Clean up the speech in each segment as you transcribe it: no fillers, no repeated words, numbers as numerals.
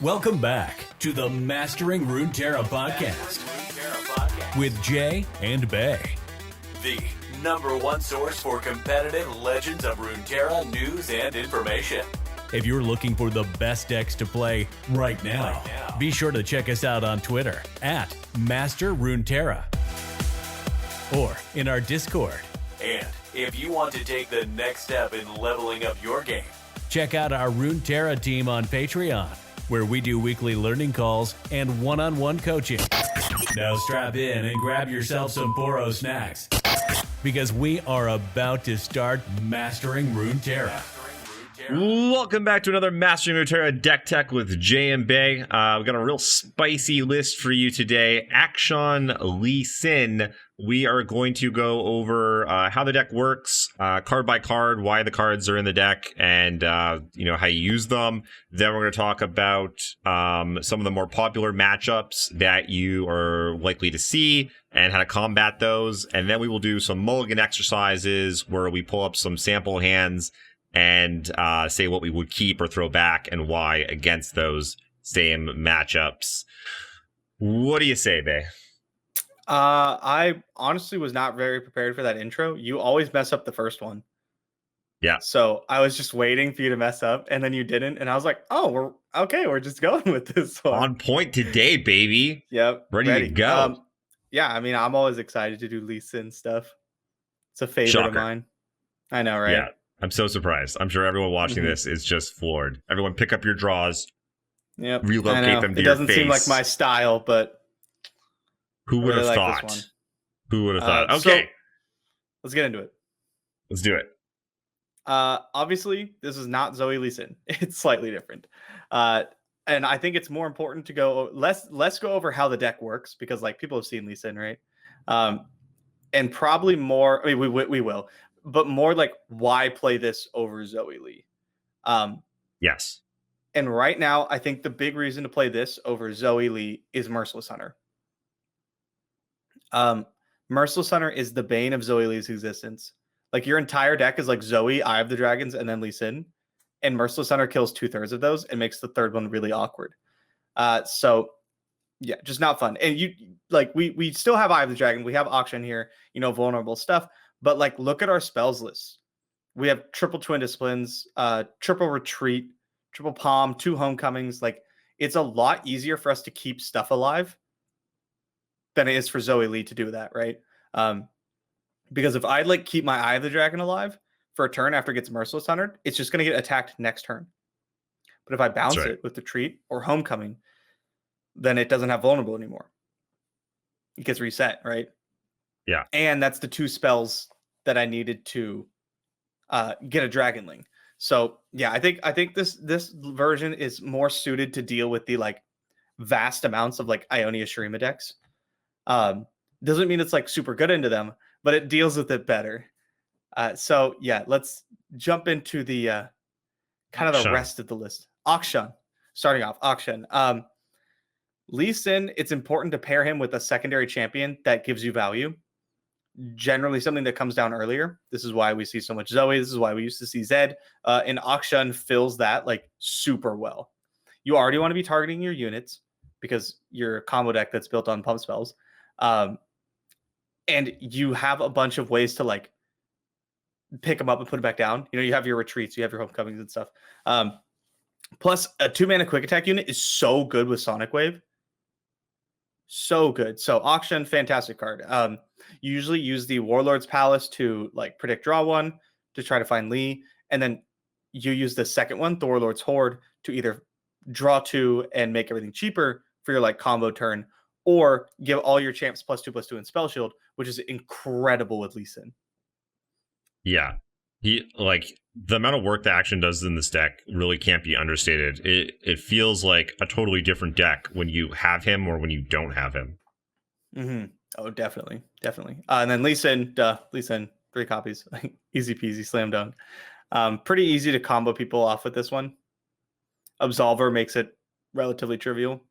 Welcome back to the Mastering Runeterra podcast with Jay and Bay, the #1 source for competitive Legends of Runeterra news and information. If you're looking for the best decks to play right now, be sure to check us out on Twitter at Master Runeterra or in our Discord. And if you want to take the next step in leveling up your game, check out our Runeterra team on Patreon, where we do weekly learning calls and one-on-one coaching. Now strap in and grab yourself some Boro snacks, because we are about to start Mastering Runeterra. Welcome back to another Mastering Runeterra Deck Tech with Jay and Bay. We've got a real spicy list for you today. Akshan, Lee Sin. We are going to go over how the deck works, card by card, why the cards are in the deck, and how you use them. Then we're going to talk about some of the more popular matchups that you are likely to see and how to combat those. And then we will do some Mulligan exercises where we pull up some sample hands and say what we would keep or throw back and why against those same matchups. What do you say, Bay? I honestly was not very prepared for that intro. You always mess up the first one. Yeah. So I was just waiting for you to mess up, and then you didn't. And I was like, oh, we're just going with this one. On point today, baby. Yep. Ready to go. Yeah, I mean, I'm always excited to do Lee Sin stuff. It's a favorite Shocker. of mine. I know, right? Yeah. I'm so surprised. I'm sure everyone watching this is just floored. Everyone pick up your draws. Yep. Relocate them to it your doesn't seem like my style, but who would have like thought? Who would have thought? Okay. So, let's get into it. Let's do it. Obviously, this is not Zoe Lee Sin. It's slightly different. And I think it's more important to go let's go over how the deck works, because like people have seen Lee Sin, right? And probably more, I mean, we will, but more like why play this over Zoe Lee. Yes. And right now, I think the big reason to play this over Zoe Lee is Merciless Hunter. Merciless Hunter is the bane of Zoe Lee's existence. Like your entire deck is like Zoe, Eye of the Dragons, and then Lee Sin. And Merciless Hunter kills 2/3 of those and makes the third one really awkward. So yeah, just not fun. And you like we still have Eye of the Dragon. We have Akshan here, vulnerable stuff. But like look at our spells list. We have triple Twin Disciplines, triple Retreat, triple Palm, 2 Homecomings. Like it's a lot easier for us to keep stuff alive than it is for Zoe Lee to do that, right? Because if I like keep my Eye of the Dragon alive for a turn after it gets Merciless Hunter, it's just going to get attacked next turn. But if I bounce it with Retreat or Homecoming, then it doesn't have vulnerable anymore. It gets reset, right? Yeah. And that's the 2 spells that I needed to get a Dragonling. So yeah, I think this version is more suited to deal with the like vast amounts of like Ionia Shurima decks. Doesn't mean it's like super good into them, but it deals with it better. So yeah, let's jump into the kind of the rest of the list. Akshan, starting off, Akshan. Lee Sin, it's important to pair him with a secondary champion that gives you value. Generally something that comes down earlier. This is why we see so much Zoe. This is why we used to see Zed. And Akshan fills that like super well. You already want to be targeting your units because you're a combo deck that's built on pump spells. And you have a bunch of ways to like pick them up and put them back down. You have your retreats, you have your homecomings and stuff. Plus a 2-mana quick attack unit is so good with Sonic Wave. So good. So Akshan, fantastic card. You usually use the Warlord's Palace to like predict draw 1 to try to find Lee. And then you use the second one, the Warlord's Horde, to either draw 2 and make everything cheaper for your like combo turn, or give all your champs +2/+2 in Spell Shield, which is incredible with Lee Sin. Yeah. The amount of work that Akshan does in this deck really can't be understated. It feels like a totally different deck when you have him or when you don't have him. Mm-hmm. Oh, definitely. And then Lee Sin, 3 copies. Easy peasy, slam dunk. Pretty easy to combo people off with this one. Absolver makes it relatively trivial.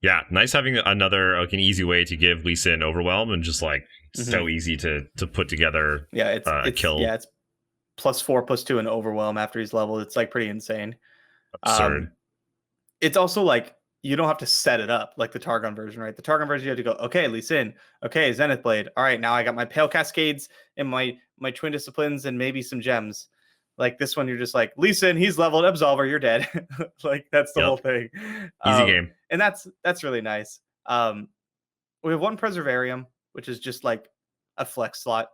Yeah, nice having another like an easy way to give Lee Sin overwhelm and just like so easy to put together. Yeah, it's kill. Yeah, it's +4/+2 and overwhelm after he's leveled. It's like pretty insane. Absurd. It's also like you don't have to set it up like the Targon version, right? The Targon version, you have to go, okay, Lee Sin, okay, Zenith Blade. All right, now I got my Pale Cascades and my Twin Disciplines and maybe some gems. Like this one, you're just like, Lee Sin, he's leveled, Absolver, you're dead. Like that's the whole thing. Easy game. And that's really nice. We have one Preservarium, which is just like a flex slot.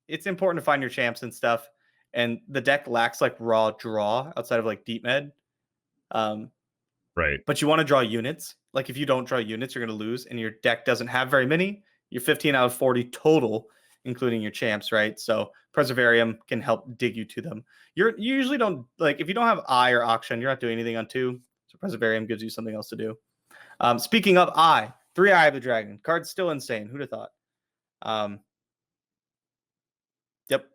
It's important to find your champs and stuff. And the deck lacks like raw draw outside of like deep med. Right. But you want to draw units. Like if you don't draw units, you're going to lose. And your deck doesn't have very many. You're 15 out of 40 total, including your champs, right? So Preservarium can help dig you to them. You usually don't, like, if you don't have Eye or Akshan, you're not doing anything on 2. So Preservarium gives you something else to do. Speaking of Eye, 3 Eye of the Dragon. Card's still insane. Who'd have thought? Yep.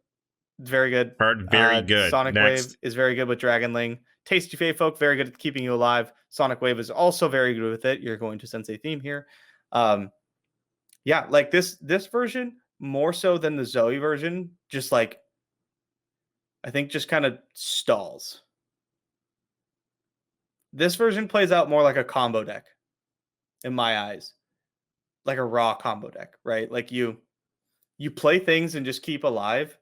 Very good. Card very good. Sonic Next. Wave is very good with Dragonling. Tasty Fey Folk, very good at keeping you alive. Sonic Wave is also very good with it. You're going to Sensei theme here. Yeah, like this version, more so than the Zoe version, just like, I think just kind of stalls. This version plays out more like a combo deck, in my eyes. Like a raw combo deck, right? Like you play things and just keep alive.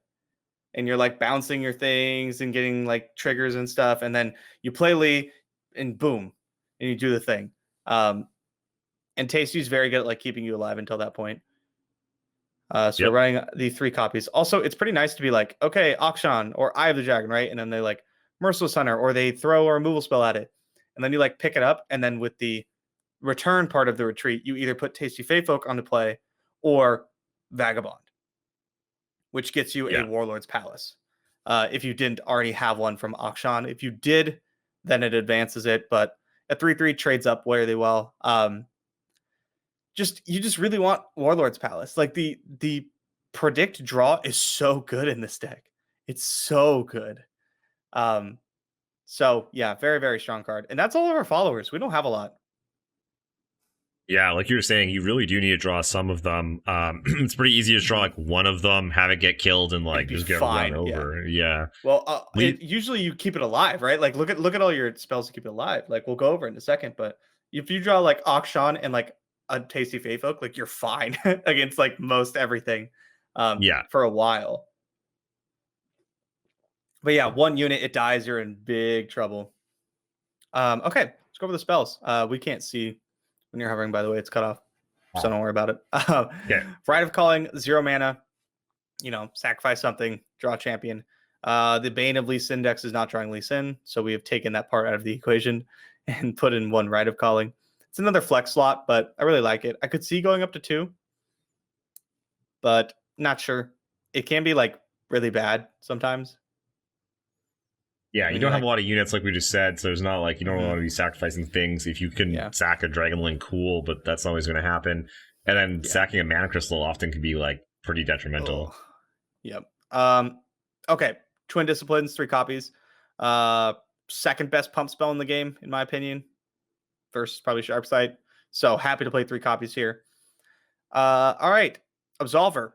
And you're like bouncing your things and getting like triggers and stuff. And then you play Lee and boom, and you do the thing. And Tasty's very good at like keeping you alive until that point. So we're running the 3 copies. Also, it's pretty nice to be like, okay, Akshan or Eye of the Dragon, right? And then they like Merciless Hunter, or they throw a removal spell at it. And then you like pick it up. And then with the return part of the retreat, you either put Tasty Fey Folk onto play or Vagabond, which gets you a Warlord's Palace. If you didn't already have one from Akshan. If you did, then it advances it. But a 3/3 trades up really well. You just really want Warlord's Palace. Like the predict draw is so good in this deck. It's so good. So yeah, very, very strong card. And that's all of our followers. We don't have a lot. Yeah, like you were saying, you really do need to draw some of them. It's pretty easy to draw like one of them, have it get killed, and like just get run over. Yeah. Well, usually you keep it alive, right? Like look at all your spells to keep it alive. Like we'll go over it in a second, but if you draw like Akshan and like a Tasty Fey Folk, like you're fine against like most everything. For a while. But yeah, 1 unit, it dies, you're in big trouble. Okay, let's go over the spells. We can't see when you're hovering, by the way, it's cut off. So don't worry about it. Rite of Calling, 0 mana. Sacrifice something, draw a champion. The Bane of Lee Sin dex is not drawing Lee Sin, so we have taken that part out of the equation and put in 1 Rite of Calling. It's another flex slot, but I really like it. I could see going up to 2, but not sure. It can be like really bad sometimes. Yeah, you don't have a lot of units like we just said, so it's not like you don't want to be sacrificing things. If you can sack a Dragonling, cool, but that's not always going to happen. And then sacking a Mana Crystal often can be like pretty detrimental. Oh. Yep. Okay, Twin Disciplines, 3 copies. Second best pump spell in the game, in my opinion, versus probably Sharp Sight. So happy to play 3 copies here. All right, Absolver.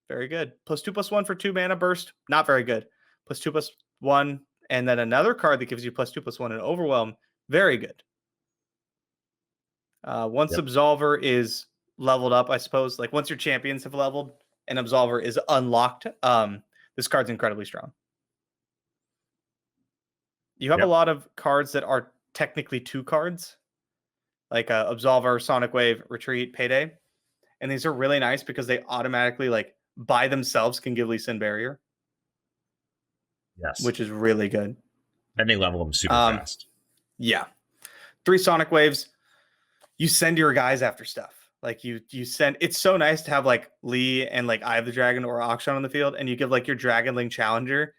Very good. +2/+1 for 2 mana burst. Not very good. +2/+1, and then another card that gives you +2/+1 and Overwhelm. Very good. Once Absolver is leveled up, I suppose, like once your champions have leveled and Absolver is unlocked, this card's incredibly strong. You have a lot of cards that are technically 2 cards, like Absolver, Sonic Wave, Retreat, Payday. And these are really nice because they automatically, like, by themselves can give Lee Sin Barrier. Yes. Which is really good. And they level them super fast. Yeah. 3 Sonic Waves. You send your guys after stuff. Like you send, it's so nice to have like Lee and like Eye of the Dragon or Akshan on the field, and you give like your Dragonling Challenger,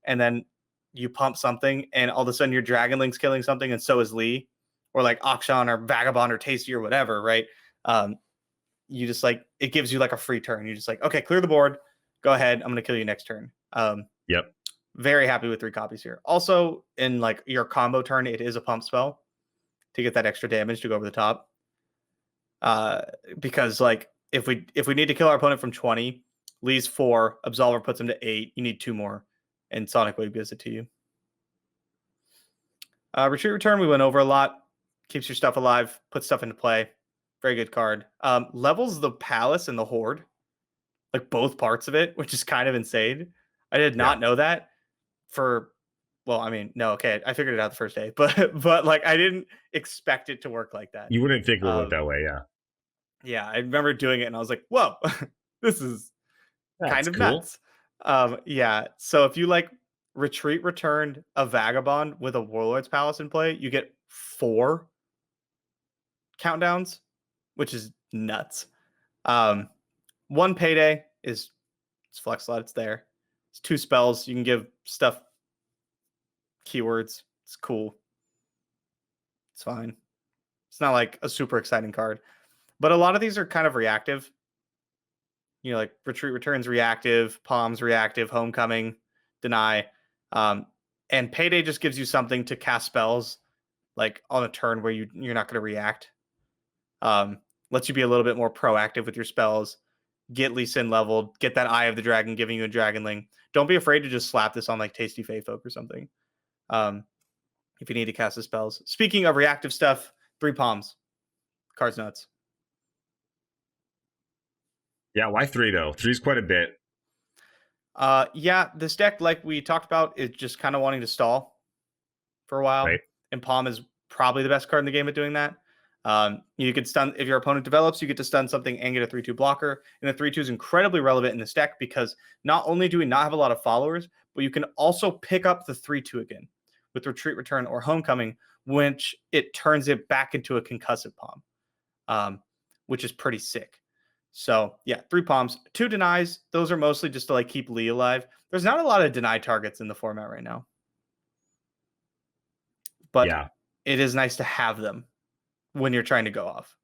and then you pump something, and all of a sudden your Dragonling's killing something, and so is Lee, or like Akshan or Vagabond or Tasty or whatever, right? You just like, it gives you like a free turn. You're just like, okay, clear the board. Go ahead. I'm going to kill you next turn. Very happy with 3 copies here. Also, in like your combo turn, it is a pump spell to get that extra damage to go over the top. Because like if we need to kill our opponent from 20, Lee's 4, Absolver puts him to 8. You need 2 more, and Sonic Wave gives it to you. Retreat Return, we went over a lot. Keeps your stuff alive, puts stuff into play. Very good card. Levels the Palace and the Horde, like both parts of it, which is kind of insane. I did not know that well, I mean, no, okay, I figured it out the first day, but like I didn't expect it to work like that. You wouldn't think it would work that way, yeah. Yeah, I remember doing it and I was like, whoa, this is kind of cool. nuts. Yeah, so if you like Retreat Returned a Vagabond with a Warlord's Palace in play, you get 4 countdowns, which is nuts. 1 payday is it's flex slot, it's there. It's 2 spells. You can give stuff keywords. It's cool. It's fine. It's not like a super exciting card. But a lot of these are kind of reactive. You know, like Retreat Returns reactive, Palms reactive, Homecoming, Deny. And Payday just gives you something to cast spells like on a turn where you're not going to react. Lets you be a little bit more proactive with your spells. Get Lee Sin leveled. Get that Eye of the Dragon giving you a Dragonling. Don't be afraid to just slap this on like Tasty Fae Folk or something. If you need to cast the spells. Speaking of reactive stuff, 3 Palms. Card's nuts. Yeah, why 3 though? 3 is quite a bit. Yeah, this deck, like we talked about, is just kind of wanting to stall for a while. Right. And Palm is probably the best card in the game at doing that. You could stun if your opponent develops, you get to stun something and get a 3/2 blocker. And the 3/2 is incredibly relevant in this deck because not only do we not have a lot of followers, but you can also pick up the 3/2 again with Retreat Return or Homecoming, which it turns it back into a concussive Palm, which is pretty sick. So yeah, 3 Palms, 2 Denies. Those are mostly just to like keep Lee alive. There's not a lot of deny targets in the format right now, but it is nice to have them when you're trying to go off.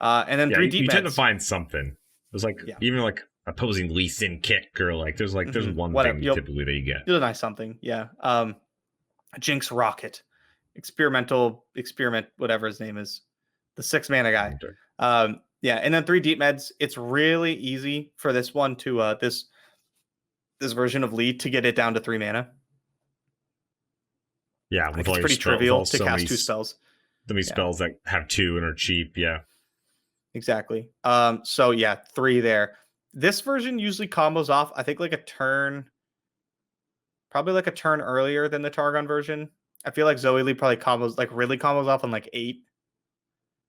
And then 3 deep you tend to meds. find something. There's like even like opposing Lee Sin kick or like there's one thing typically that you get. You'll deny something, yeah. Jinx Rocket, experiment, whatever his name is, the 6 mana guy. Yeah, and then 3 deep meds. It's really easy for this one to this version of Lee to get it down to 3 mana. Yeah, with it's pretty trivial to cast 2 spells. So many spells that have 2 and are cheap. Yeah, exactly. So yeah, 3 there. This version usually combos off, I think, like a turn, probably like a turn earlier than the Targon version. I feel like Zoe Lee probably really combos off on like 8.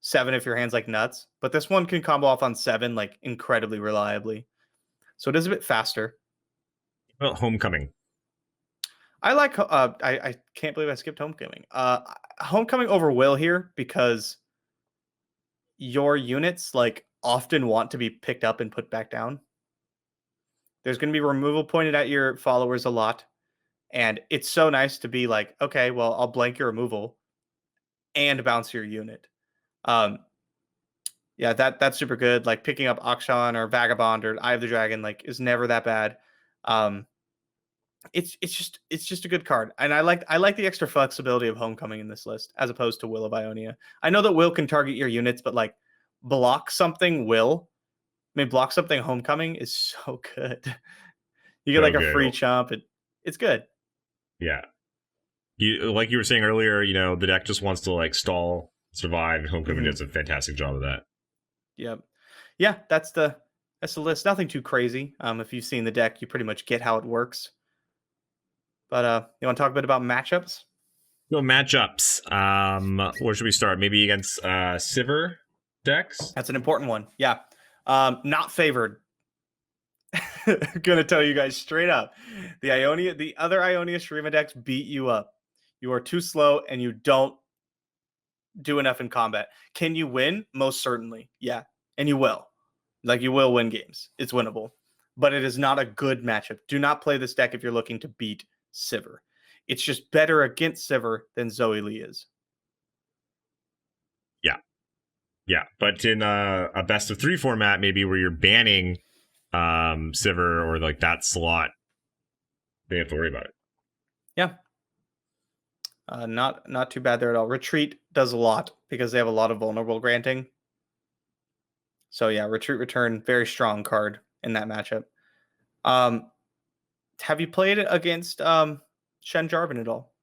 7 if your hand's like nuts, but this one can combo off on 7 like incredibly reliably. So it is a bit faster. Well, Homecoming. I like I can't believe I skipped Homecoming. Homecoming over Will here because your units like often want to be picked up and put back down. There's going to be removal pointed at your followers a lot, and it's so nice to be like, okay, well, I'll blank your removal and bounce your unit. Yeah, that's super good. Like picking up Akshan or Vagabond or Eye of the Dragon like is never that bad. It's just a good card, and I like the extra flexibility of Homecoming in this list as opposed to Will of Ionia. I know that Will can target your units, but like block something block something Homecoming is so good. You get like a free chump. It's good. Yeah, like you were saying earlier, the deck just wants to like stall, survive, and Homecoming does a fantastic job of that. Yep. Yeah, that's the list. Nothing too crazy. If you've seen the deck, you pretty much get how it works. But you want to talk a bit about matchups? Go matchups. Where should we start? Maybe against Sivir decks? That's an important one. Yeah. Not favored. Gonna tell you guys straight up. The other Ionia Shurima decks beat you up. You are too slow and you don't do enough in combat. Can you win? Most certainly. Yeah. And you will. Like you will win games. It's winnable. But it is not a good matchup. Do not play this deck if you're looking to beat Sivir. It's just better against Sivir than Zoe Lee is. Yeah. But in a best of 3 format, maybe where you're banning Sivir or like that slot, they have to worry about it. Yeah. Not too bad there at all. Retreat does a lot because they have a lot of vulnerable granting. So yeah, Retreat Return, very strong card in that matchup. Have you played against Shen Jarvan at all?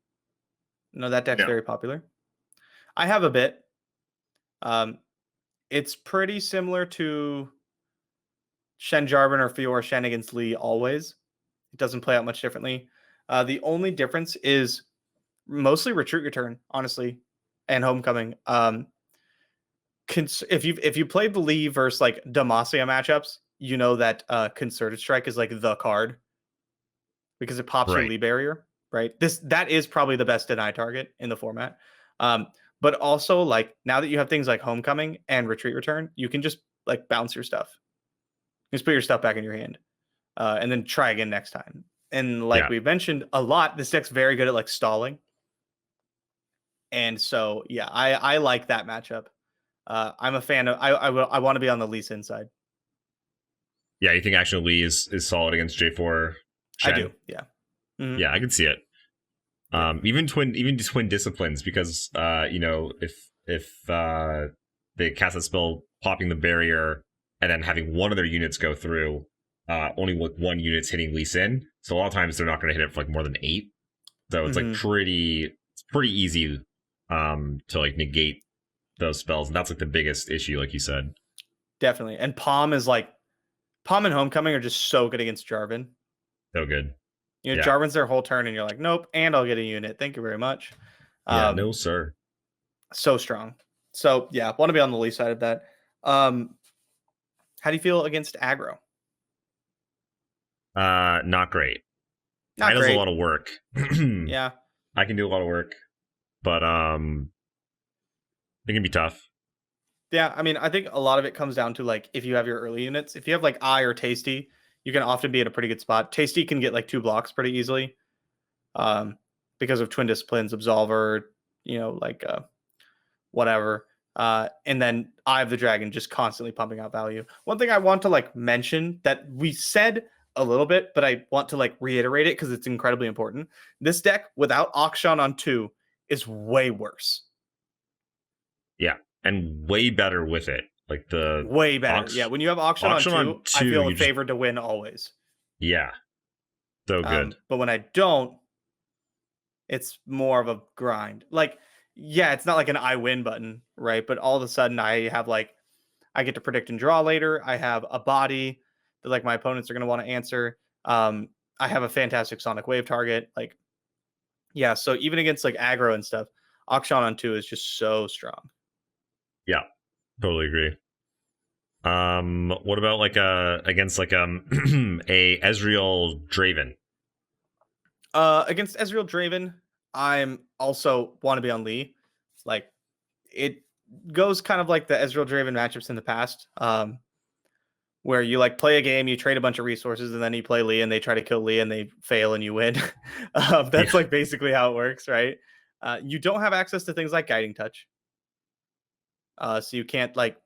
No, that deck's No. very popular. I have a bit. It's pretty similar to Shen Jarvan or Fiora Shen against Lee always. It doesn't play out much differently. The only difference is mostly retreat return, honestly, and homecoming. If you played the Lee versus like Demacia matchups, you know that Concerted Strike is like the card because it pops your Right. Lee barrier, right? That is probably the best deny target in the format. But also like now that you have things like homecoming and retreat return, you can just like bounce your stuff. You just put your stuff back in your hand, and then try again next time. And like we mentioned a lot, this deck's very good at like stalling. And so yeah, I like that matchup. I'm a fan of. I want to be on the Lee Sin side. Yeah, you think Akshan Lee is solid against J4 Shen? I do. Yeah. Mm-hmm. Yeah, I can see it. Even twin disciplines, because if they cast a spell popping the barrier and then having one of their units go through, only with one unit's hitting Lee Sin. So a lot of times they're not going to hit it for like more than 8. So it's like pretty easy to like negate those spells, and that's like the biggest issue, like you said. Definitely. And Palm and Homecoming are just so good against Jarvan. So good. Jarvan's their whole turn, and you're like, nope, and I'll get a unit. Thank you very much. No, sir. So strong. So yeah, want to be on the Lee side of that. How do you feel against aggro? Not great. That does a lot of work. Yeah. I can do a lot of work, but it can be tough. Yeah, I mean, I think a lot of it comes down to like if you have your early units. If you have like Eye or Tasty, you can often be in a pretty good spot. Tasty can get like 2 blocks pretty easily, because of Twin Disciplines, Absolver, whatever. And then Eye of the Dragon just constantly pumping out value. One thing I want to like mention that we said a little bit, but I want to like reiterate it because it's incredibly important. This deck without Akshan on 2 is way worse. Yeah, and way better with it. Like the way better. Yeah, when you have Akshan on 2, I feel favored to win always. Yeah, so good. But when I don't, it's more of a grind. Like, yeah, it's not like an I win button, right? But all of a sudden, I have like, I get to predict and draw later. I have a body that like my opponents are going to want to answer. I have a fantastic Sonic Wave target. Like, yeah, so even against like aggro and stuff, Akshan on 2 is just so strong. Yeah, totally agree. What about like against like a Ezreal Draven? Against Ezreal Draven, I'm also want to be on Lee. Like, it goes kind of like the Ezreal Draven matchups in the past, where you like play a game, you trade a bunch of resources, and then you play Lee, and they try to kill Lee, and they fail, and you win. That's like basically how it works, right? You don't have access to things like Guiding Touch, so you can't like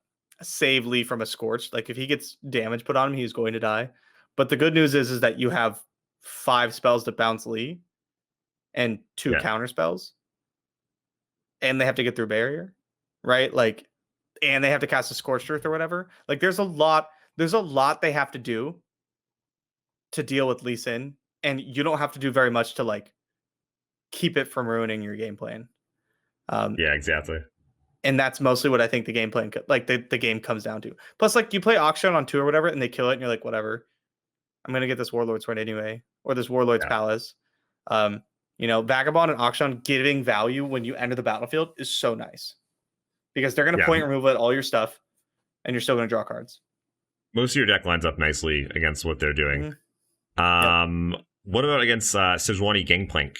save Lee from a Scorch. Like if he gets damage put on him, he's going to die. But the good news is that you have 5 spells to bounce Lee and 2 counter spells, and they have to get through barrier, right? Like, and they have to cast a Scorched Earth or whatever. Like there's a lot they have to do to deal with Lee Sin, and you don't have to do very much to like keep it from ruining your game plan. Yeah, exactly. And that's mostly what I think the game plan, like the game comes down to. Plus, like you play Akshan on 2 or whatever, and they kill it, and you're like, whatever, I'm gonna get this Warlord's Sword anyway, or this Warlord's Palace. Vagabond and Akshan giving value when you enter the battlefield is so nice because they're gonna point and remove all your stuff, and you're still gonna draw cards. Most of your deck lines up nicely against what they're doing. What about against Sejuani Gangplank?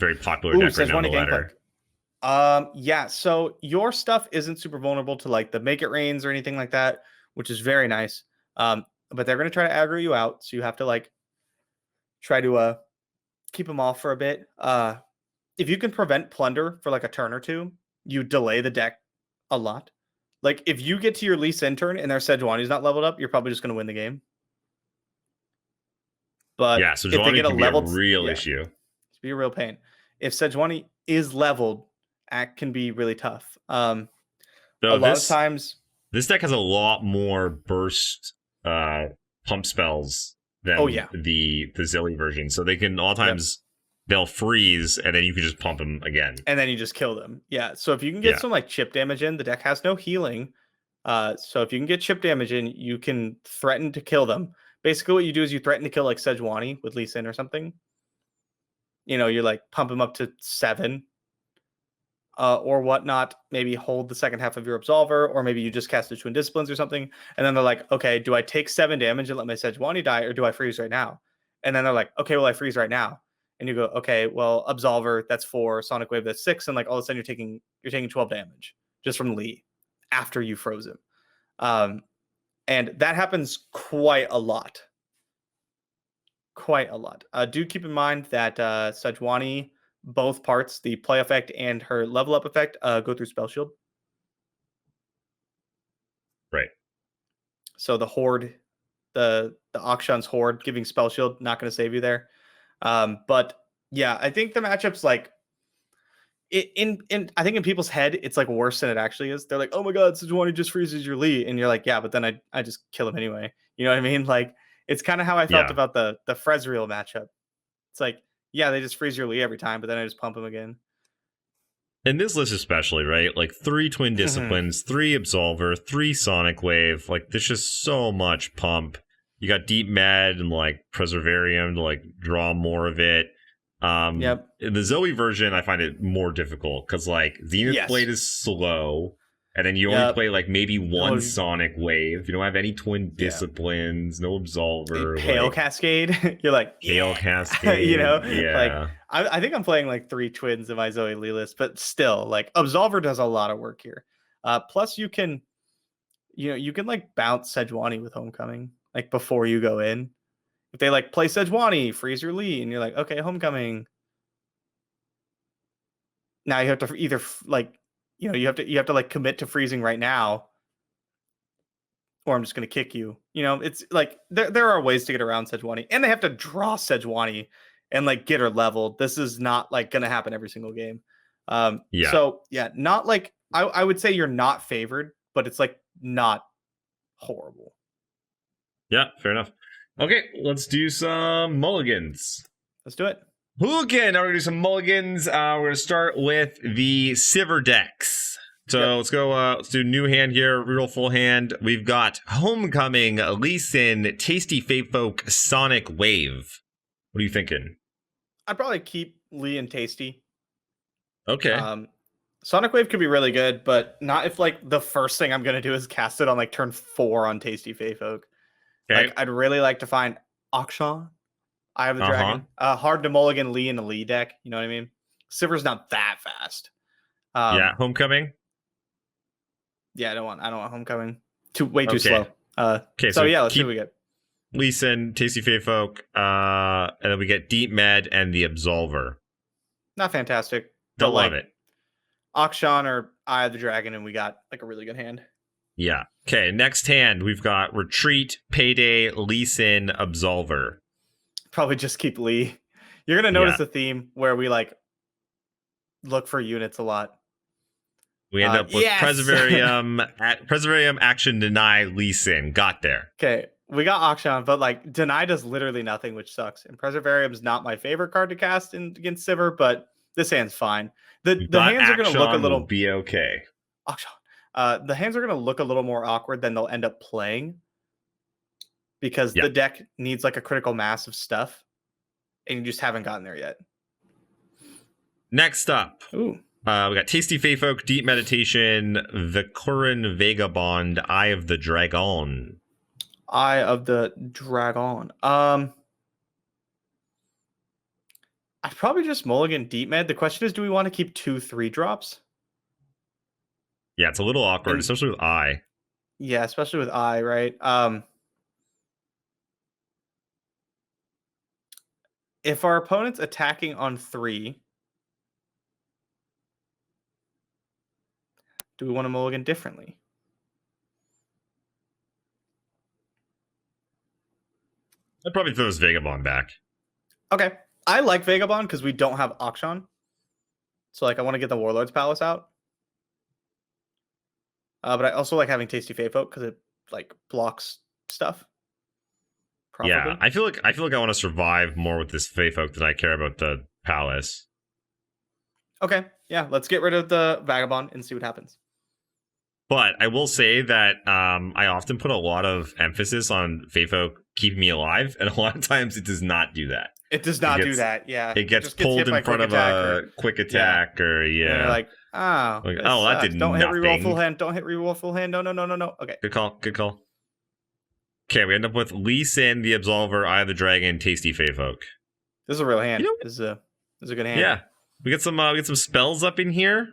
Very popular deck right now on the ladder. Yeah, so your stuff isn't super vulnerable to like the Make It Rains or anything like that, which is very nice. But they're going to try to aggro you out, so you have to like try to keep them off for a bit. If you can prevent Plunder for like a turn or 2, you delay the deck a lot. Like if you get to your Lee Sin turn and their Sejuani's not leveled up, you're probably just going to win the game. But yeah, so if they get a leveled, be a real issue. It's be a real pain. If Sejuani is leveled, Act can be really tough. A lot of times, this deck has a lot more burst pump spells than the Zilly version, so they can all times they'll freeze, and then you can just pump them again. And then you just kill them. Yeah. So if you can get some like chip damage in, the deck has no healing. So if you can get chip damage in, you can threaten to kill them. Basically, what you do is you threaten to kill like Sejuani with Lee Sin or something. You know, you're like pump him up to 7. Or whatnot, maybe hold the second half of your Absolver, or maybe you just cast a Twin Disciplines or something. And then they're like, okay, do I take 7 damage and let my Sejuani die, or do I freeze right now? And then they're like, okay, well, I freeze right now. And you go, okay, well, Absolver, that's 4, Sonic Wave, that's 6, and like all of a sudden you're taking 12 damage just from Lee after you froze him. And that happens quite a lot. Quite a lot. Do keep in mind that Sejuani, both parts, the play effect and her level up effect, go through Spell Shield. Right. So the Horde, the Akshan's Horde giving Spell Shield, not going to save you there. But yeah, I think the matchup's like, I think in people's head, it's like worse than it actually is. They're like, oh my God, Sejuani just freezes your Lee. And you're like, yeah, but then I just kill him anyway. You know what I mean? Like, it's kind of how I felt about the Frezreal matchup. It's like, yeah, they just freeze your Lee every time, but then I just pump him again. In this list especially, right? Like 3 Twin Disciplines, 3 Absolver, 3 Sonic Wave. Like, there's just so much pump. You got Deep Med and like Preservarium to like draw more of it. Yep. In the Zoe version, I find it more difficult because like Zenith Blade is slow, and then you only play like maybe one Sonic Wave. You don't have any Twin Disciplines, no Absolver. Pale Cascade. You're like Pale Cascade. You know, yeah. Like I think I'm playing like 3 twins in my Zoe Lee list, but still, like Absolver does a lot of work here. Plus, you can like bounce Sejuani with Homecoming like before you go in. If they like play Sejuani, freeze your Lee, and you're like, okay, Homecoming. Now you have to either like, you have to like commit to freezing right now, or I'm just gonna kick you. You know, it's like there are ways to get around Sejuani, and they have to draw Sejuani and like get her leveled. This is not like gonna happen every single game. So yeah, not like I would say you're not favored, but it's like not horrible. Yeah, fair enough. Okay, let's do some mulligans. Let's do it. Okay, now we're going to do some mulligans. We're going to start with the Sivir decks. So let's go, let's do new hand here, real full hand. We've got Homecoming, Lee Sin, Tasty Fate Folk, Sonic Wave. What are you thinking? I'd probably keep Lee and Tasty. Okay. Sonic Wave could be really good, but not if like the first thing I'm going to do is cast it on like turn 4 on Tasty Fate Folk. Okay. Like, I'd really like to find Akshan, Eye of the Dragon. Hard to mulligan Lee in a Lee deck. You know what I mean? Sivir's not that fast. Homecoming. Yeah, I don't want Homecoming. Way too slow. Okay, so yeah, let's see what we get. Lee Sin, Tasty Fate Folk, and then we get Deep Med and the Absolver. Not fantastic. Don't love it. Akshan or Eye of the Dragon, and we got like a really good hand. Yeah. Okay, next hand, we've got Retreat, Payday, Lee Sin, Absolver. Probably just keep Lee. You're going to notice a theme where we like look for units a lot. We end up with Preservarium, Preservarium, Action, Deny, Lee Sin. Got there. Okay, we got Akshan, but like Deny does literally nothing, which sucks. And Preservarium's not my favorite card to cast against Sivir, but this hand's fine. The hands are going to look a little... be okay. Akshan. The hands are going to look a little more awkward than they'll end up playing because the deck needs like a critical mass of stuff, and you just haven't gotten there yet. Next up, we got Tasty Fate Folk, Deep Meditation, Vikurin Vagabond, Eye of the Dragon. Eye of the Dragon. I'd probably just mulligan Deep Med. The question is, do we want to keep 2 3-drops? Yeah, it's a little awkward, especially with Eye. Yeah, especially with Eye, right? If our opponent's attacking on 3, do we want to mulligan differently? I'd probably throw this Vagabond back. Okay. I like Vagabond because we don't have Akshan. So, like, I want to get the Warlord's Palace out. But I also like having Tasty Fate Folk because it like blocks stuff. Probably. Yeah, I feel like I want to survive more with this Fate Folk than I care about the Palace. Okay, yeah, let's get rid of the Vagabond and see what happens. But I will say that I often put a lot of emphasis on Feyfolk keeping me alive, and a lot of times it does not do that. It does not do that. Yeah, it gets just pulled hit by in front quick of attack a quick attack, or and you're like, oh, Like, this oh, that sucks. did Don't hit reroll nothing. full hand. Don't hit reroll full hand. No. Okay. Good call. Good call. Okay, we end up with Lee Sin, the Absolver, Eye of the Dragon, Tasty Feyfolk. This is a real hand. You know, this is a good hand. Yeah, we get some spells up in here.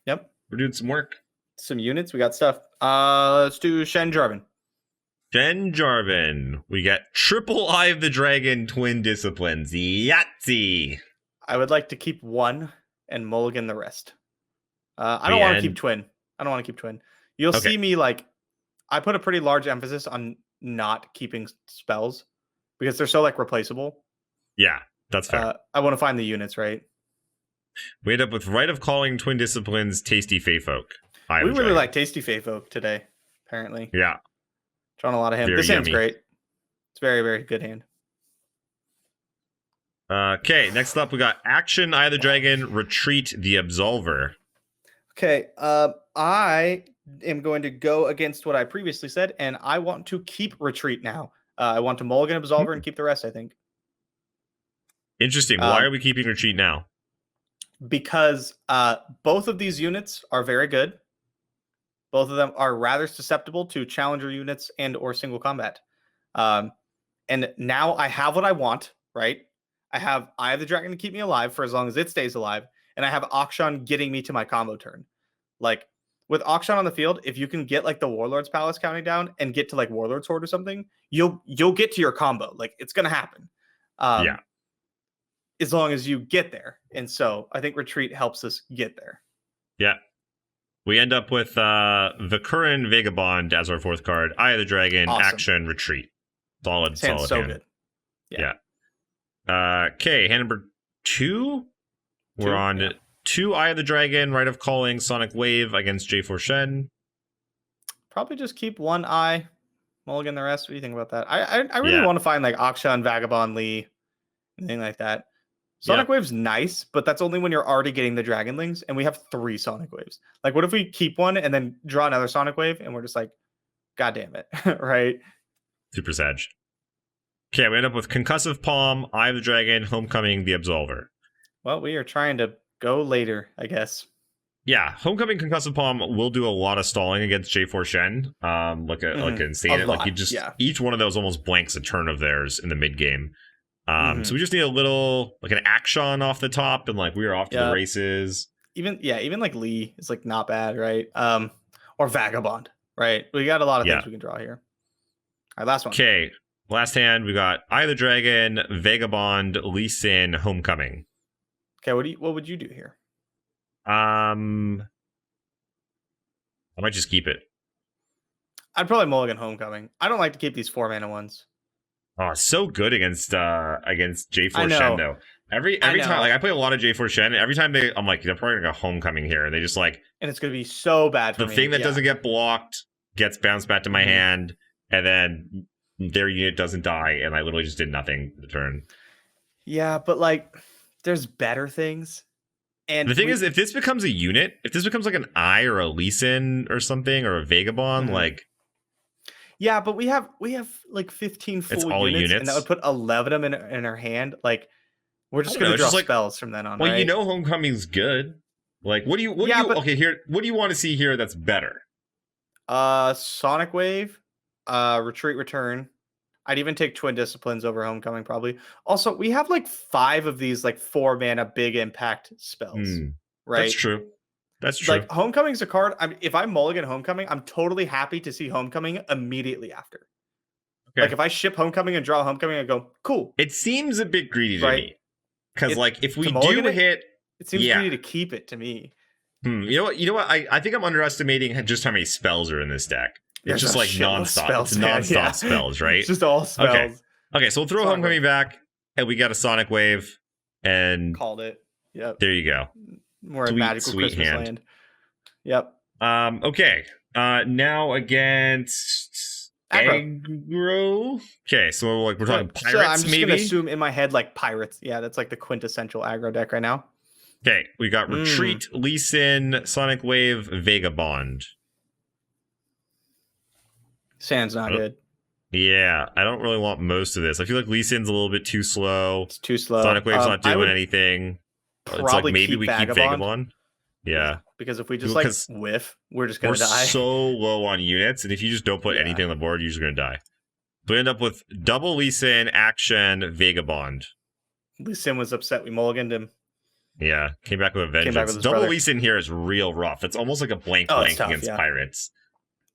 Yep, we're doing some work. Some units. We got stuff. Let's do Shen Jarvan. Shen Jarvan. We got triple Eye of the Dragon, twin disciplines. Yahtzee. I would like to keep one and mulligan the rest. I don't want to keep twin. You'll see me like, I put a pretty large emphasis on not keeping spells because they're so like replaceable. Yeah, that's fair. I want to find the units, right? We end up with Rite of Calling, twin disciplines, Tasty Feyfolk. We really like Tasty Feyfolk today, apparently. Yeah. Drawing a lot of him. This hand's great. It's very, very good hand. Okay, next up we got Akshan, Eye of the Dragon, Retreat, the Absolver. Okay, I am going to go against what I previously said, and I want to keep Retreat now. I want to mulligan Absolver and keep the rest, I think. Interesting. Why are we keeping Retreat now? Because both of these units are very good. Both of them are rather susceptible to challenger units and or single combat. And now I have what I want, right? I have Eye of the Dragon to keep me alive for as long as it stays alive. And I have Akshan getting me to my combo turn. Like, with Akshan on the field, if you can get like the Warlord's Palace counting down and get to like Warlord's Horde or something, you'll get to your combo. Like, it's going to happen. Yeah. As long as you get there. And so I think Retreat helps us get there. Yeah. We end up with Vikurin Vagabond as our fourth card. Eye of the Dragon, Action, Retreat. Solid so hand. Good. Yeah. Okay, hand number 2. We're on 2 Eye of the Dragon, Rite of Calling, Sonic Wave against J4 Shen. Probably just keep one eye, mulligan the rest. What do you think about that? I really want to find like Akshan, Vagabond, Lee, anything like that. Sonic Wave's nice, but that's only when you're already getting the Dragonlings, and we have 3 Sonic Waves. Like, what if we keep one and then draw another Sonic Wave, and we're just like, God damn it, right? Super Sag. Okay, we end up with Concussive Palm, Eye of the Dragon, Homecoming, the Absolver. Well, we are trying to go later, I guess. Yeah, Homecoming, Concussive Palm will do a lot of stalling against J4 Shen. Like insane. Like you just each one of those almost blanks a turn of theirs in the mid game. So we just need a little like an Akshan off the top, and like we are off to the races. Even like Lee is like not bad, right? Or Vagabond, right? We got a lot of things we can draw here. All right, last one. Okay, last hand we got Eye of the Dragon, Vagabond, Lee Sin, Homecoming. Okay, what would you do here? I might just keep it. I'd probably mulligan Homecoming. I don't like to keep these 4-mana ones. Oh, so good against J4 Shen though. Every time, like I play a lot of J4 Shen. Every time I'm like, they're probably gonna go Homecoming here, and they just like, and it's gonna be so bad for me. The thing that doesn't get blocked gets bounced back to my hand, and then their unit doesn't die, and I literally just did nothing the turn. Yeah, but like, there's better things. And the thing is, if this becomes a unit, if this becomes like an Eye or a Lee Sin or something, or a Vagabond, like. Yeah, but we have like 15 full units, and that would put 11 of them in our hand. Like, we're just going to draw spells from then on. Well, right? you know, Homecoming's good. Like, what do you want to see here that's better? Sonic Wave, Retreat, Return. I'd even take Twin Disciplines over Homecoming probably. Also, we have like 5 of these like 4-mana big impact spells. Right? That's true. That's true. Like, Homecoming's a card. If I mulligan Homecoming, I'm totally happy to see Homecoming immediately after. Okay. Like, if I ship Homecoming and draw Homecoming, I go, cool. It seems a bit greedy to me. Because, like, if we do hit... It seems greedy to keep it to me. You know what? I think I'm underestimating just how many spells are in this deck. It's just like nonstop. It's nonstop spells, right? It's just all spells. Okay, so we'll throw Homecoming back, and we got a Sonic Wave, and... Called it. Yep. There you go. More magical Christmas land. Yep. Okay. Now against aggro. Okay, so like we're talking pirates, so I'm just maybe. gonna assume in my head like pirates. Yeah, that's like the quintessential aggro deck right now. Okay, we got Retreat, Lee Sin, Sonic Wave, Vagabond. Sand's not good. Yeah, I don't really want most of this. I feel like Lee Sin's a little bit too slow. It's too slow. Sonic Wave's not doing anything. It's like maybe we keep Vagabond. Yeah. Because if we just like whiff, we're just gonna die. We're so low on units, and if you just don't put anything on the board, you're just gonna die. So we end up with double Lee Sin, Akshan, Vagabond. Lee Sin was upset we mulliganed him. Yeah, came back with a vengeance. Double Lee Sin here is real rough. It's almost like a blank against pirates.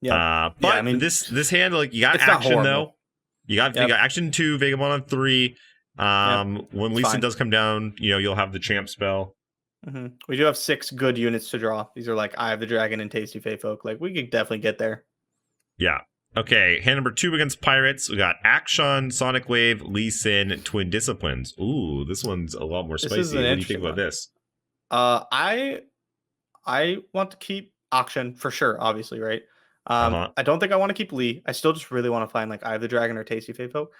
Yeah, but I mean, this hand, like, you got Akshan though. You got Akshan 2, Vagabond on 3. When Lee Sin does come down, you'll have the champ spell. We do have 6 good units to draw. These are like Eye of the Dragon and Tasty Fey Folk. Like, we could definitely get there. Yeah. Okay, hand number 2 against Pirates. We got Akshan, Sonic Wave, Lee Sin, Twin Disciplines. Ooh, this one's a lot more spicy. What do you think about this? I want to keep Akshan for sure, obviously, right? I don't think I want to keep Lee. I still just really want to find like Eye of the Dragon or Tasty Fey Folk.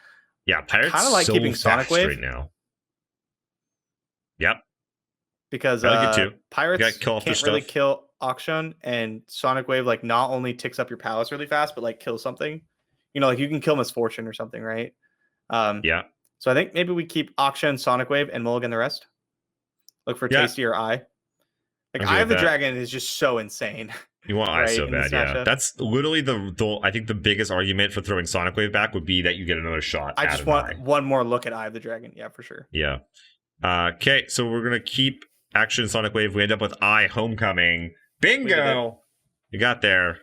Yeah, Pirates kind of like keeping Sonic Wave right now. Yep. Because Pirates can't really kill Akshan, and Sonic Wave like not only ticks up your palace really fast, but like kills something. Like you can kill Misfortune or something, right? Yeah. So I think maybe we keep Akshan, Sonic Wave, and mulligan the rest. Look for Tasty or Eye. Like Eye of the Dragon is just so insane. You want Eye so bad, yeah. That's literally I think the biggest argument for throwing Sonic Wave back would be that you get another shot. I just want one more look at Eye of the Dragon, yeah, for sure. Yeah. Okay, so we're gonna keep Akshan, Sonic Wave. We end up with Eye Homecoming. Bingo! You got there.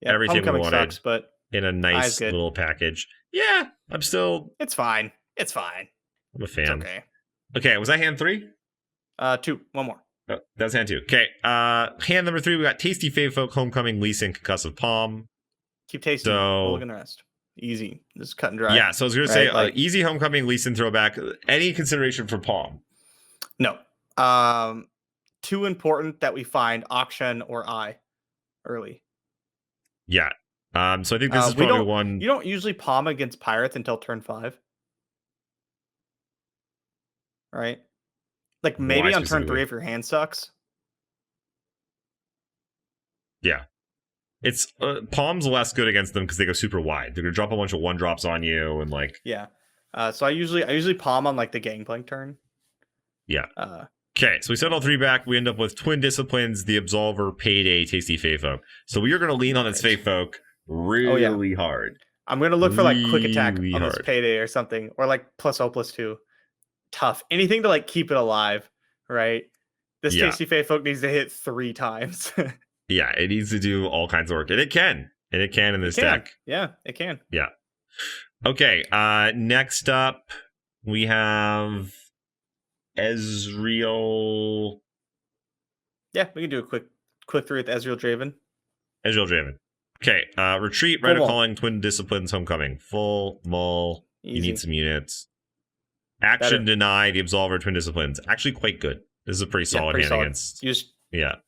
Yeah, everything we wanted, sucks, but in a nice little package. Yeah, I'm still. It's fine. It's fine. I'm a fan. It's okay. Okay, was that hand 3? 2. One more. Oh, that's hand 2. Okay. Hand number 3, we got Tasty Fey Folk, Homecoming, Lee Sin, Concussive Palm. Keep Tasty. Mulligan the rest. Easy. Just cut and dry. Yeah, so I was going to say, easy Homecoming, Lee Sin throwback. Any consideration for Palm? No. Too important that we find Akshan or Eye early. Yeah. So I think this is probably one. You don't usually palm against Pirates until turn 5. Right? Like maybe on turn 3 if your hand sucks. Yeah. It's Palm's less good against them because they go super wide. They're gonna drop a bunch of 1-drops on you and like. Yeah. So I usually palm on like the Gangplank turn. Yeah. Okay, so we set all 3 back. We end up with Twin Disciplines, the Absolver, Payday, Tasty Fey Folk. So we are going to lean on this Fey Folk really hard. I'm going to look for like quick attack on this Payday or something, or like +0/+2. Tough. Anything to like keep it alive, right? This Tasty Fey Folk needs to hit 3 times. Yeah, it needs to do all kinds of work, and it can. And it can in this deck. Yeah, it can. Yeah. Okay, next up, we have Ezreal. Yeah, we can do a quick 3 with Ezreal Draven. Okay, Retreat, Rite of Calling, Twin Disciplines, Homecoming. Full mull. Easy. You need some units. Action, Deny, the Absolver, Twin Disciplines. Actually quite good. This is a pretty solid hand against. You just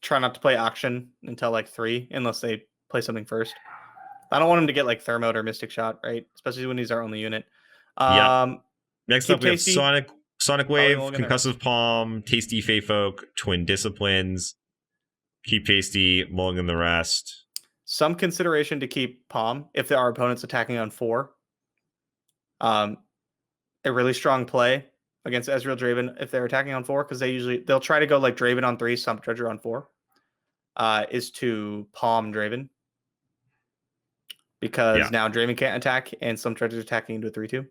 try not to play Action until like 3, unless they play something first. I don't want him to get like Thermode or Mystic Shot, right? Especially when he's our only unit. Next up, we have Sonic Wave, Concussive Palm, Tasty Fey Folk, Twin Disciplines. Keep Tasty, mulligan the rest. Some consideration to keep Palm if our opponent's attacking on 4. A really strong play against Ezreal Draven if they're attacking on 4, because they'll try to go like Draven on 3, Sump Dredger on 4. Is to Palm Draven. Because now Draven can't attack and Sump Dredger's attacking into a 3/2.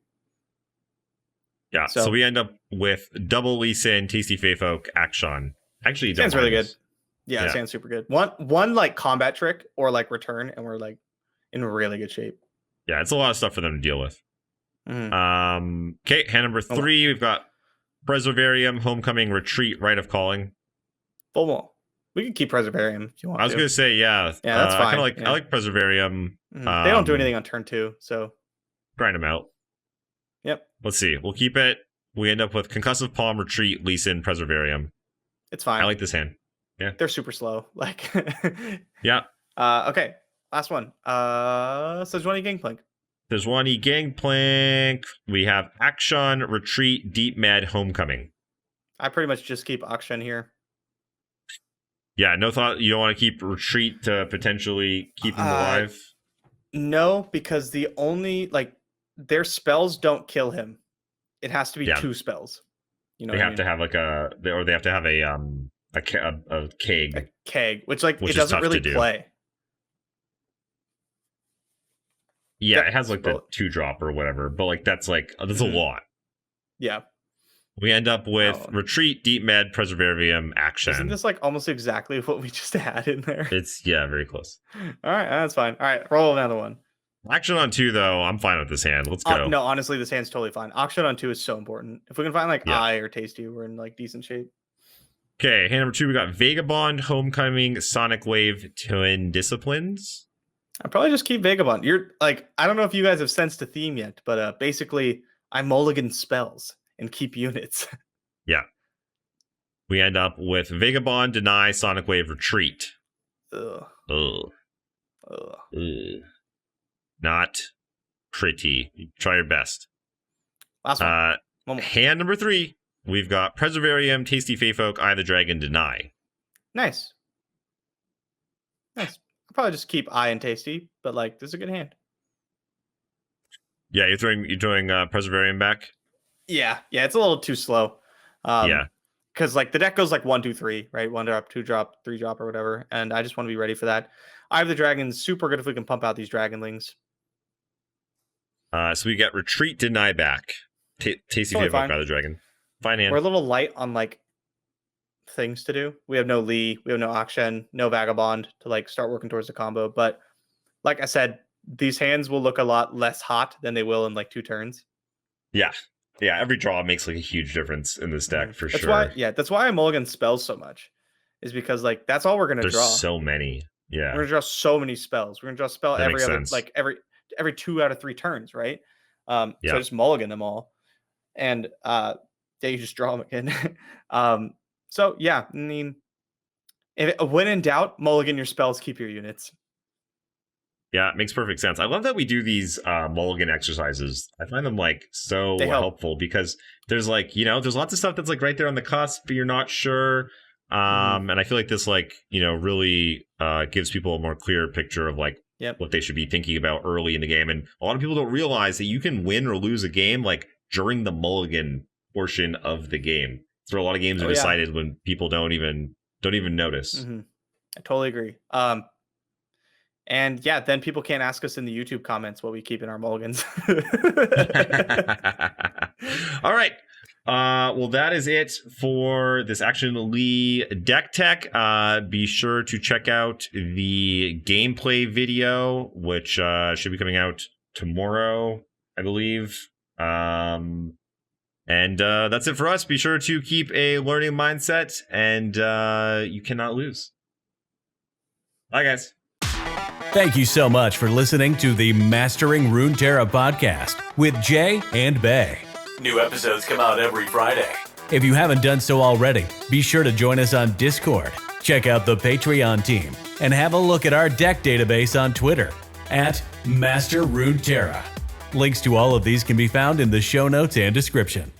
Yeah, so we end up with double Lee Sin, Tasty Fey Folk, Akshan. Actually, Sand's really good. Yeah, Sand's super good. One like combat trick or like return, and we're like in really good shape. Yeah, it's a lot of stuff for them to deal with. Okay, hand number 3, we've got Preservarium, Homecoming, Retreat, Rite of Calling. Full wall. We can keep Preservarium if you want. I was gonna say, yeah, that's fine. I like Preservarium. They don't do anything on turn 2, so grind them out. Yep. Let's see. We'll keep it. We end up with Concussive Palm, Retreat, Lee Sin, Preservarium. It's fine. I like this hand. Yeah. They're super slow. Like yeah. Okay. Last one. Sejuani Gangplank. Sejuani Gangplank. We have Akshan, Retreat, Deep Med, Homecoming. I pretty much just keep Akshan here. Yeah, no thought. You don't want to keep Retreat to potentially keep him alive? No, because the only, like, their spells don't kill him. It has to be 2 spells. You know, they have to have like they have to have a keg. A keg, which it doesn't really play. Yeah, it has like the 2-drop or whatever, but like that's a lot. Yeah. We end up with Retreat, Deep Med, Preservarium, Akshan. Isn't this like almost exactly what we just had in there? It's very close. All right, that's fine. All right, roll another one. Akshan on 2 though, I'm fine with this hand. Let's go. No, honestly, this hand's totally fine. Akshan on 2 is so important. If we can find Eye or Tasty, we're in like decent shape. Okay, hand number 2, we got Vagabond, Homecoming, Sonic Wave, Twin Disciplines. I'd probably just keep Vagabond. You're like, I don't know if you guys have sensed a theme yet, but basically I mulligan spells and keep units. Yeah. We end up with Vagabond, Deny, Sonic Wave, Retreat. Ugh. Ugh. Ugh. Ugh. Not pretty. Try your best. Last one. Hand number 3, we've got Preservarium, Tasty Feyfolk, Eye of the Dragon, Deny. Nice. I'll probably just keep Eye and Tasty, but like this is a good hand. Yeah, you're throwing Preservarium back? Yeah, it's a little too slow. Because like the deck goes like 1, 2, 3, right? 1-drop, 2-drop, 3-drop, or whatever, and I just want to be ready for that. Eye of the Dragon's super good if we can pump out these Dragonlings. So we get Retreat, Deny back. Tasty Feyfolk, Eye of the Dragon. Fine hand. We're a little light on like things to do. We have no Lee, we have no Akshan, no Vagabond to like start working towards the combo. But like I said, these hands will look a lot less hot than they will in like 2 turns. Yeah, every draw makes like a huge difference in this deck for sure. That's why I mulligan spells so much, is because like that's all we're gonna draw. There's so many. Yeah, we're gonna draw so many spells. We're gonna draw a spell every other, like every 2 out of 3 turns, right? So just mulligan them all, and you just draw them again. So yeah, I mean, when in doubt, mulligan your spells, keep your units. Yeah, it makes perfect sense. I love that we do these mulligan exercises. I find them like so helpful because there's like, there's lots of stuff that's like right there on the cusp, but you're not sure. And I feel like this like, really gives people a more clear picture of like what they should be thinking about early in the game. And a lot of people don't realize that you can win or lose a game like during the mulligan portion of the game. So a lot of games are decided when people don't even notice. I totally agree. And then people can't ask us in the YouTube comments what we keep in our mulligans. All right. Well, that is it for this Akshan Lee deck tech. Be sure to check out the gameplay video, which should be coming out tomorrow, I believe. And that's it for us. Be sure to keep a learning mindset, and you cannot lose. Bye, guys. Thank you so much for listening to the Mastering Runeterra podcast with Jay and Bay. New episodes come out every Friday. If you haven't done so already, be sure to join us on Discord, check out the Patreon team, and have a look at our deck database on Twitter at Master Runeterra. Links to all of these can be found in the show notes and description.